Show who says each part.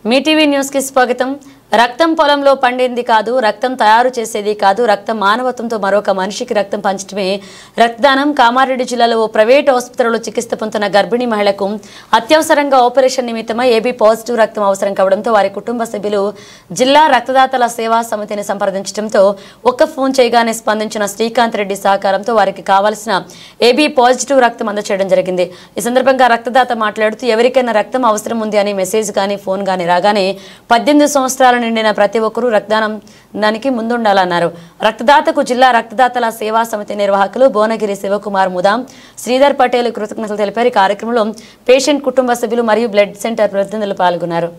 Speaker 1: మీ TV news కి స్వాగతం। రక్తం పొలంలో పండింది కాదు, రక్తం తయారు చేసేది కాదు, రక్తం మానవత్వంతో మరొక మనిషికి రక్తం పంచడమే రక్తదానం। కామారెడ్డి జిల్లాలో ఓ ప్రైవేట్ ఆసుపత్రిలో చికిత్స పొందుతున్న గర్భిణీ మహిళకు అత్యవసరంగా ఆపరేషన్ నిమిత్తమై ఏబీ పాజిటివ్ రక్తం అవసరం కావడంతో వారి కుటుంబ సభ్యులు జిల్లా రక్తదాతల సేవా సమితిని సంప్రదించడంతో ఒక్క ఫోన్ చేయగానే స్పందించిన శ్రీకాంత్ రెడ్డి సహకారంతో వారికి కావాల్సిన ఏబీ పాజిటివ్ రక్తం అందజేయడం జరిగింది। ఈ సందర్భంగా రక్తదాత మాట్లాడుతూ ఎవరికైనా రక్తం అవసరం ఉంది అని మెసేజ్ గానీ ఫోన్ గానీ రాగానే 18 సంవత్సరాల నిండిన ప్రతి ఒక్కరూ రక్తదానానికి ముందుండాలన్నారు। రక్తదాతకు జిల్లా రక్తదాతల సేవా సమితి నిర్వాహకులు భువనగిరి శివకుమార్ ముదాం, శ్రీధర్ పటేల్ కృతజ్ఞతలు తెలిపారు। ఈ కార్యక్రమంలో పేషెంట్ కుటుంబ సభ్యులు మరియు బ్లడ్ సెంటర్ ప్రతినిధులు పాల్గొన్నారు।